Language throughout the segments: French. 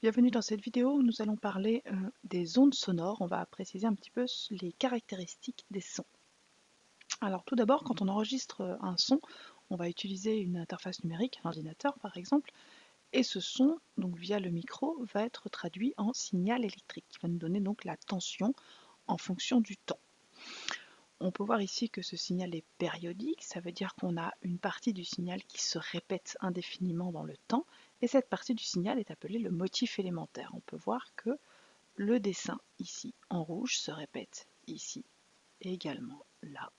Bienvenue dans cette vidéo où nous allons parler des ondes sonores. On va préciser un petit peu les caractéristiques des sons. Alors tout d'abord, quand on enregistre un son, on va utiliser une interface numérique, un ordinateur par exemple, et ce son, donc via le micro, va être traduit en signal électrique, qui va nous donner donc la tension en fonction du temps. On peut voir ici que ce signal est périodique, ça veut dire qu'on a une partie du signal qui se répète indéfiniment dans le temps, et cette partie du signal est appelée le motif élémentaire. On peut voir que le dessin ici en rouge se répète ici, et également là,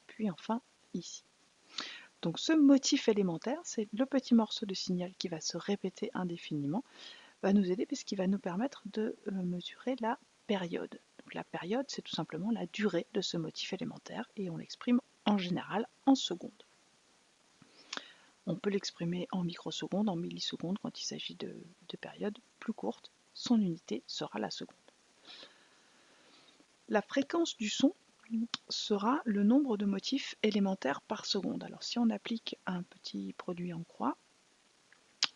puis enfin ici. Donc ce motif élémentaire, c'est le petit morceau de signal qui va se répéter indéfiniment, va nous aider puisqu'il va nous permettre de mesurer la période. Donc la période, c'est tout simplement la durée de ce motif élémentaire et on l'exprime en général en secondes. On peut l'exprimer en microsecondes, en millisecondes quand il s'agit de périodes plus courtes. Son unité sera la seconde. La fréquence du son sera le nombre de motifs élémentaires par seconde. Alors si on applique un petit produit en croix,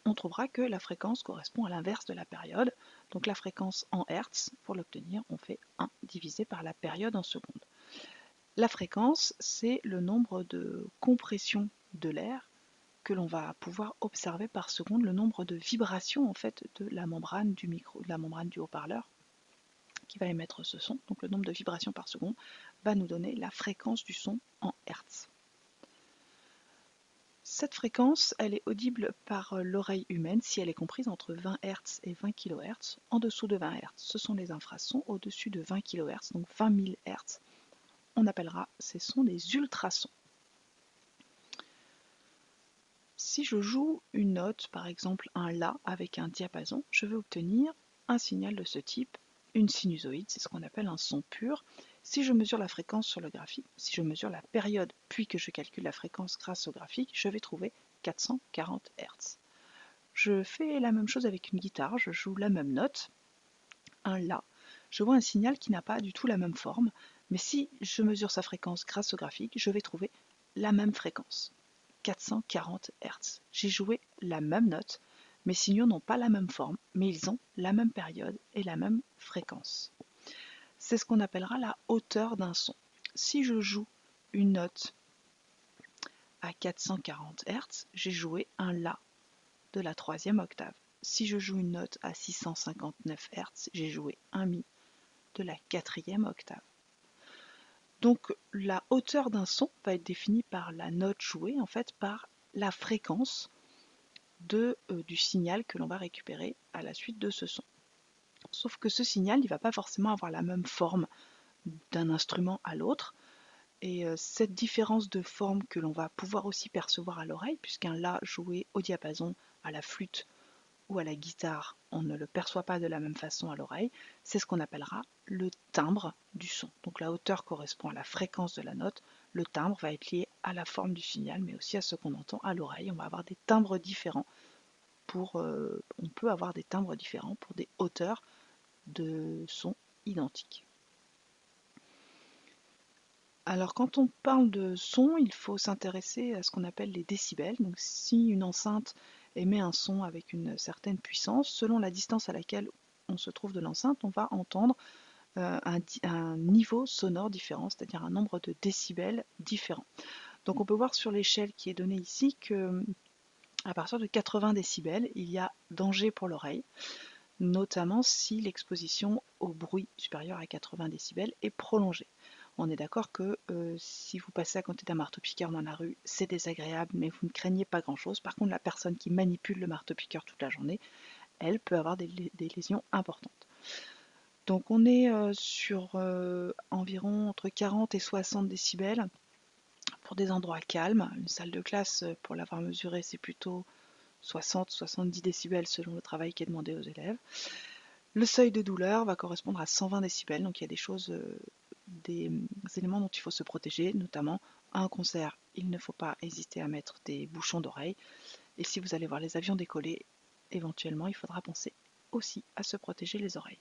on trouvera que la fréquence correspond à l'inverse de la période. Donc la fréquence en Hertz, pour l'obtenir, on fait 1 divisé par la période en secondes. La fréquence, c'est le nombre de compressions de l'air que l'on va pouvoir observer par seconde, le nombre de vibrations en fait de la membrane du micro, de la membrane du haut-parleur qui va émettre ce son. Donc le nombre de vibrations par seconde va nous donner la fréquence du son en Hertz. Cette fréquence, elle est audible par l'oreille humaine si elle est comprise entre 20 Hz et 20 kHz. En dessous de 20 Hz, ce sont les infrasons. Au-dessus de 20 kHz, donc 20 000 Hz, on appellera ces sons des ultrasons. Si je joue une note, par exemple un La avec un diapason, je vais obtenir un signal de ce type, une sinusoïde, c'est ce qu'on appelle un son pur. Si je mesure la fréquence sur le graphique, si je mesure la période, puis que je calcule la fréquence grâce au graphique, je vais trouver 440 Hz. Je fais la même chose avec une guitare, je joue la même note, un La. Je vois un signal qui n'a pas du tout la même forme, mais si je mesure sa fréquence grâce au graphique, je vais trouver la même fréquence. 440 Hz. J'ai joué la même note, mes signaux n'ont pas la même forme, mais ils ont la même période et la même fréquence. C'est ce qu'on appellera la hauteur d'un son. Si je joue une note à 440 Hz, j'ai joué un La de la troisième octave. Si je joue une note à 659 Hz, j'ai joué un Mi de la quatrième octave. Donc la hauteur d'un son va être définie par la note jouée, en fait par la fréquence du signal que l'on va récupérer à la suite de ce son. Sauf que ce signal, il ne va pas forcément avoir la même forme d'un instrument à l'autre, et cette différence de forme que l'on va pouvoir aussi percevoir à l'oreille, puisqu'un La joué au diapason, à la flûte ou à la guitare, on ne le perçoit pas de la même façon à l'oreille, c'est ce qu'on appellera le timbre du son. Donc la hauteur correspond à la fréquence de la note, le timbre va être lié à la forme du signal, mais aussi à ce qu'on entend à l'oreille. On va avoir des timbres différents on peut avoir des timbres différents pour des hauteurs de son identiques. Alors quand on parle de son, il faut s'intéresser à ce qu'on appelle les décibels. Donc si une enceinte émet un son avec une certaine puissance, selon la distance à laquelle on se trouve de l'enceinte, on va entendre un niveau sonore différent, c'est-à-dire un nombre de décibels différents. Donc on peut voir sur l'échelle qui est donnée ici que à partir de 80 décibels, il y a danger pour l'oreille, notamment si l'exposition au bruit supérieur à 80 décibels est prolongée. On est d'accord que si vous passez à côté d'un marteau-piqueur dans la rue, c'est désagréable, mais vous ne craignez pas grand-chose. Par contre, la personne qui manipule le marteau-piqueur toute la journée, elle peut avoir des lésions importantes. Donc on est sur environ entre 40 et 60 décibels pour des endroits calmes. Une salle de classe, pour l'avoir mesuré, c'est plutôt 60-70 décibels selon le travail qui est demandé aux élèves. Le seuil de douleur va correspondre à 120 décibels, donc il y a des choses, des éléments dont il faut se protéger, notamment à un concert, il ne faut pas hésiter à mettre des bouchons d'oreille, et si vous allez voir les avions décoller, éventuellement il faudra penser aussi à se protéger les oreilles.